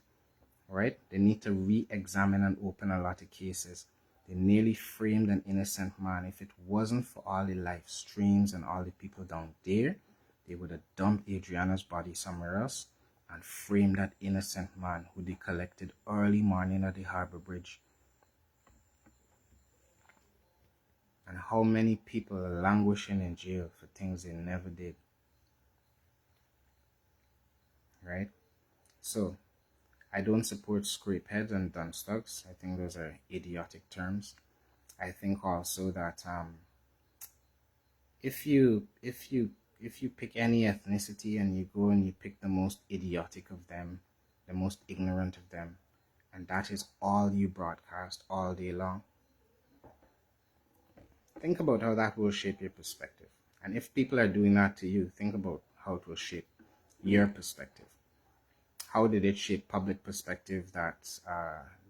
right? They need to re-examine and open a lot of cases. They nearly framed an innocent man. If it wasn't for all the live streams and all the people down there, they would have dumped Adriana's body somewhere else and framed that innocent man who they collected early morning at the Harbor Bridge. And how many people are languishing in jail for things they never did, right? So I don't support scrapeheads and dunce-dogs. I think those are idiotic terms. I think also that if you pick any ethnicity and you go and you pick the most idiotic of them, the most ignorant of them, and that is all you broadcast all day long, think about how that will shape your perspective. And if people are doing that to you, think about how it will shape your perspective. How did it shape public perspective that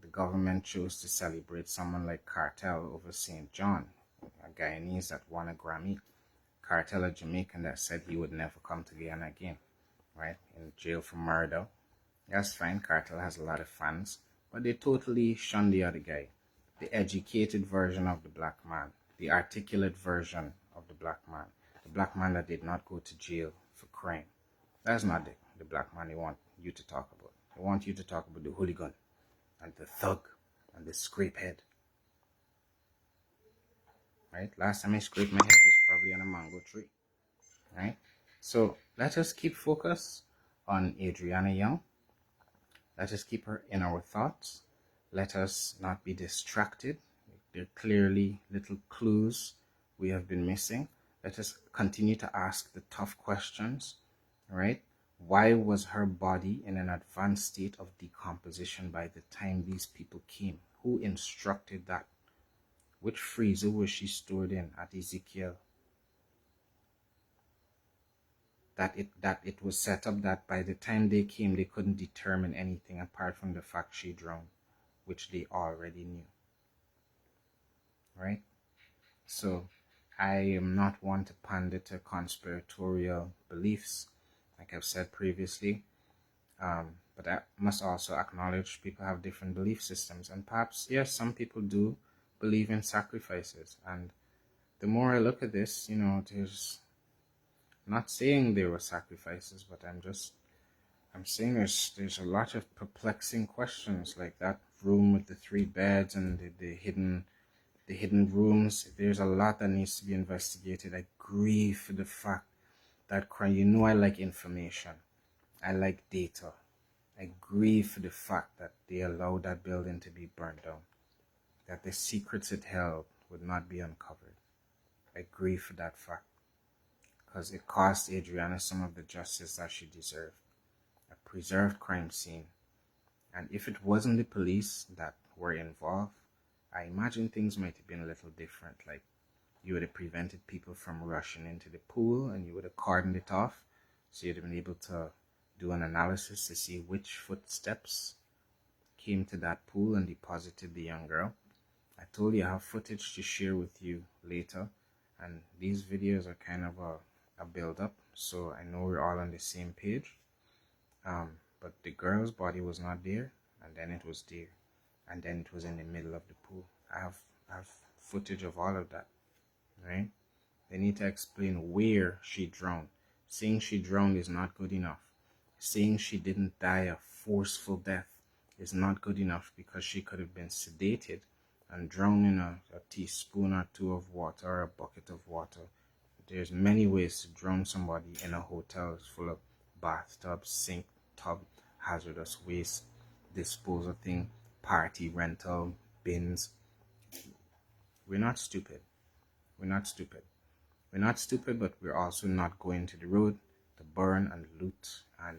the government chose to celebrate someone like Cartel over St. John, a Guyanese that won a Grammy? Cartel, a Jamaican that said he would never come to Guyana again, right? In jail for murder. That's fine. Cartel has a lot of fans, but they totally shun the other guy. The educated version of the black man, the articulate version of the black man that did not go to jail for crime. That's not the black man they want you to talk about. They want you to talk about the hooligan and the thug and the scrapehead. Right? Last time I scraped my head was probably on a mango tree. Right? So let us keep focus on Adriana Young. Let us keep her in our thoughts. Let us not be distracted. There are clearly little clues we have been missing. Let us continue to ask the tough questions, right? Why was her body in an advanced state of decomposition by the time these people came? Who instructed that? Which freezer was she stored in at Ezekiel? That it was set up that by the time they came, they couldn't determine anything apart from the fact she drowned, which they already knew. Right? So I am not one to pander to conspiratorial beliefs, like I've said previously. But I must also acknowledge people have different belief systems. And perhaps, yes, some people do believe in sacrifices. And the more I look at this, there's not saying there were sacrifices, but I'm saying there's a lot of perplexing questions, like that room with the 3 beds and the hidden rooms. There's a lot that needs to be investigated. I grieve for the fact that crime, I like information. I like data. I grieve for the fact that they allowed that building to be burned down, that the secrets it held would not be uncovered. I grieve for that fact, because it cost Adriana some of the justice that she deserved. A preserved crime scene. And if it wasn't the police that were involved, I imagine things might have been a little different. Like, you would have prevented people from rushing into the pool, and you would have cordoned it off, so you'd have been able to do an analysis to see which footsteps came to that pool and deposited the young girl. I told you I have footage to share with you later, and these videos are kind of a build-up, so I know we're all on the same page. But the girl's body was not there, and then it was there, and then it was in the middle of the pool. I have footage of all of that, right? They need to explain where she drowned. Saying she drowned is not good enough. Saying she didn't die a forceful death is not good enough, because she could have been sedated and drowned in a teaspoon or two of water or a bucket of water. There's many ways to drown somebody in a hotel full of bathtubs, sink, tub, hazardous waste, disposal thing, party rental, bins. We're not stupid. We're not stupid. We're not stupid, but we're also not going to the road to burn and loot and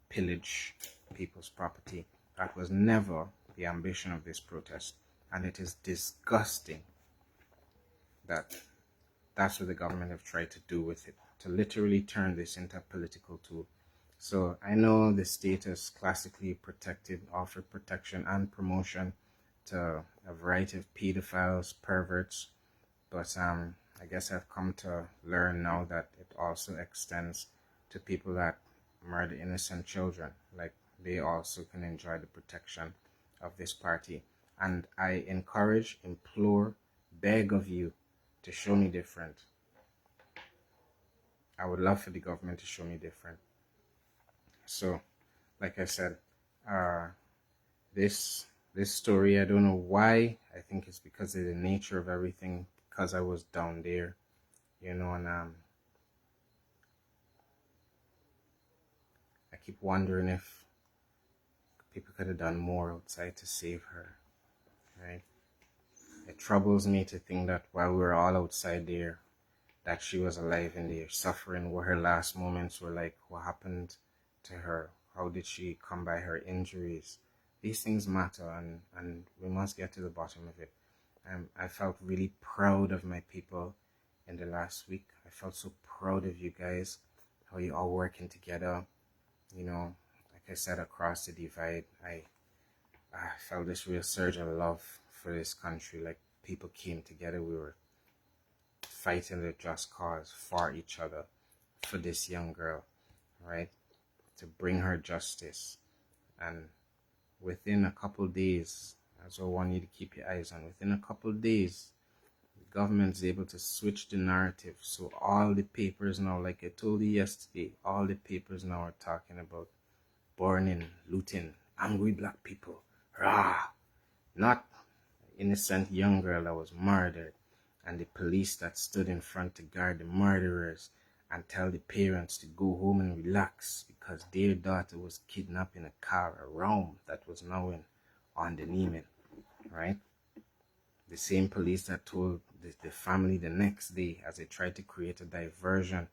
pillage people's property. That was never the ambition of this protest. And it is disgusting that that's what the government have tried to do with it, to literally turn this into a political tool. So I know the state has classically protected, offered protection and promotion to a variety of pedophiles, perverts, but I guess I've come to learn now that it also extends to people that murder innocent children. Like, they also can enjoy the protection of this party. And I encourage, implore, beg of you to show me different. I would love for the government to show me different. So, like I said, this story, I don't know why. I think it's because of the nature of everything, because I was down there, and I keep wondering if people could have done more outside to save her, right? It troubles me to think that while we were all outside there, that she was alive in there, suffering, what her last moments were like, what happened to her, how did she come by her injuries. These things matter, and we must get to the bottom of it. I felt really proud of my people in the last week. I felt so proud of you guys, how you all working together, like I said, across the divide. I felt this real surge of love for this country. Like, people came together. We were fighting the just cause for each other, for this young girl, right? To bring her justice. And within a couple days, that's what I want you to keep your eyes on. Within a couple days, the government's able to switch the narrative. So all the papers now, like I told you yesterday, all the papers now are talking about burning, looting, angry black people. Rah! Not innocent young girl that was murdered, and the police that stood in front to guard the murderers and tell the parents to go home and relax because their daughter was kidnapped in a car, a realm that was now on the Neiman, right? The same police that told the family the next day, as they tried to create a diversion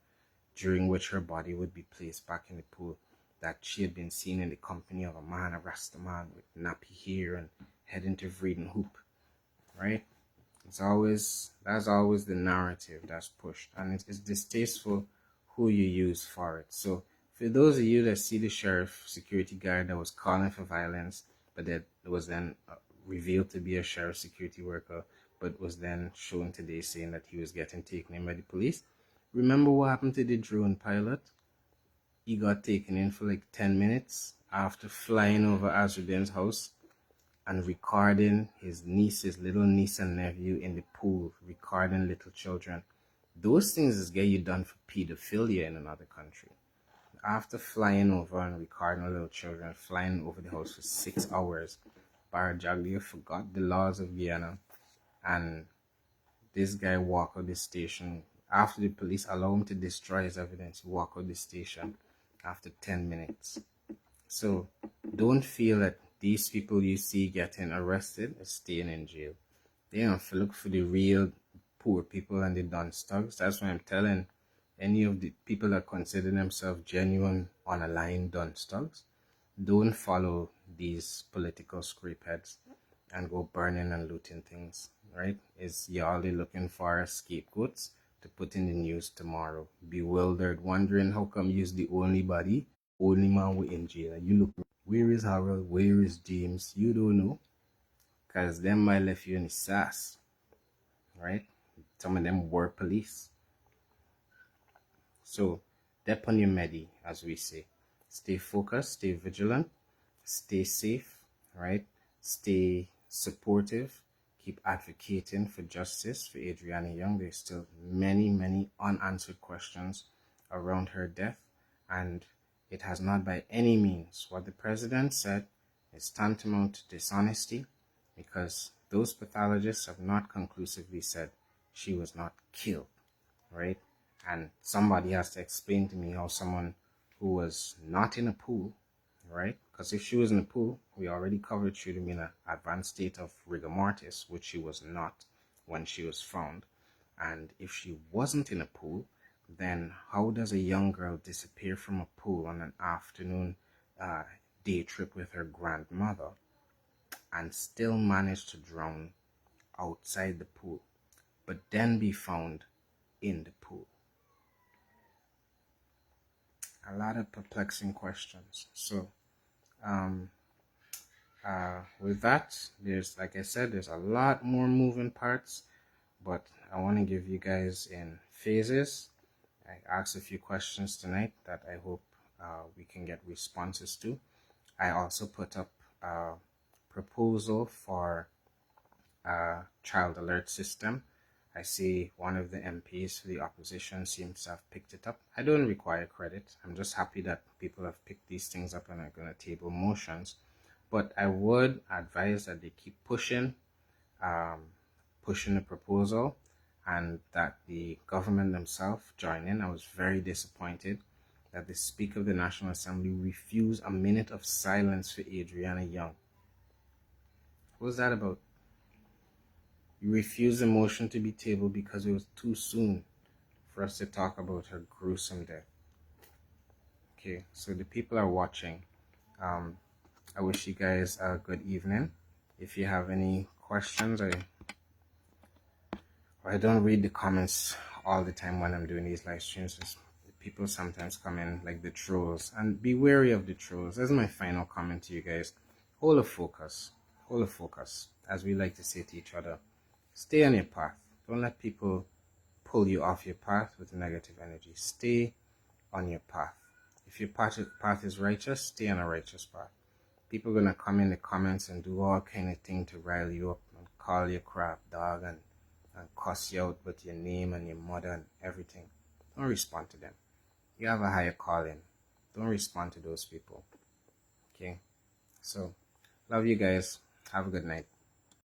during which her body would be placed back in the pool, that she had been seen in the company of a man, a Rasta man with nappy hair and head interfering hoop, right? That's always the narrative that's pushed, and it's distasteful who you use for it. So for those of you that see the sheriff security guard that was calling for violence, but that was then revealed to be a sheriff security worker, but was then shown today saying that he was getting taken in by the police, remember what happened to the drone pilot? He got taken in for like 10 minutes after flying over Azruddin's house and recording his little niece and nephew in the pool, recording little children. Those things is get you done for pedophilia in another country. After flying over and recording little children, flying over the house for 6 hours, Barajaglia forgot the laws of Guyana, and this guy walked out the station. After the police allow him to destroy his evidence, he walked out the station after 10 minutes. So don't feel that these people you see getting arrested are staying in jail. They don't look for the real poor people and the dunce thugs. That's why I'm telling any of the people that consider themselves genuine, unaligned dunce thugs, don't follow these political scrapeheads and go burning and looting things, right? Is y'all looking for scapegoats to put in the news tomorrow, bewildered, wondering how come you's the only man with in jail. You look, where is Harold? Where is James? You don't know, because them might left you in the sass, right? Some of them were police. So, dep on your medi, as we say. Stay focused, stay vigilant, stay safe, right? Stay supportive. Keep advocating for justice for Adriana Young. There's still many, many unanswered questions around her death, and it has not by any means. What the president said is tantamount to dishonesty, because those pathologists have not conclusively said she was not killed, right? And somebody has to explain to me how someone who was not in a pool, right? Because if she was in a pool, we already covered she would have been in an advanced state of rigor mortis, which she was not when she was found. And if she wasn't in a pool, then how does a young girl disappear from a pool on an afternoon day trip with her grandmother and still manage to drown outside the pool, but then be found in the pool? A lot of perplexing questions. So with that, there's, like I said, there's a lot more moving parts, but I want to give you guys in phases. I asked a few questions tonight that I hope we can get responses to. I also put up a proposal for a child alert system. I see one of the MPs for the opposition seems to have picked it up. I don't require credit. I'm just happy that people have picked these things up and are going to table motions. But I would advise that they keep pushing the proposal, and that the government themselves join in. I was very disappointed that the Speaker of the National Assembly refused a minute of silence for Adriana Young. What was that about? You refused the motion to be tabled because it was too soon for us to talk about her gruesome death. Okay, so the people are watching. I wish you guys a good evening. If you have any questions, I don't read the comments all the time when I'm doing these live streams. People sometimes come in like the trolls, and be wary of the trolls. That's my final comment to you guys. Hold a focus. Hold a focus. As we like to say to each other, stay on your path. Don't let people pull you off your path with negative energy. Stay on your path. If your path is righteous, stay on a righteous path. People are going to come in the comments and do all kind of thing to rile you up and call you crap dog and cuss you out with your name and your mother and everything. Don't respond to them. You have a higher calling. Don't respond to those people. Okay? So, love you guys. Have a good night.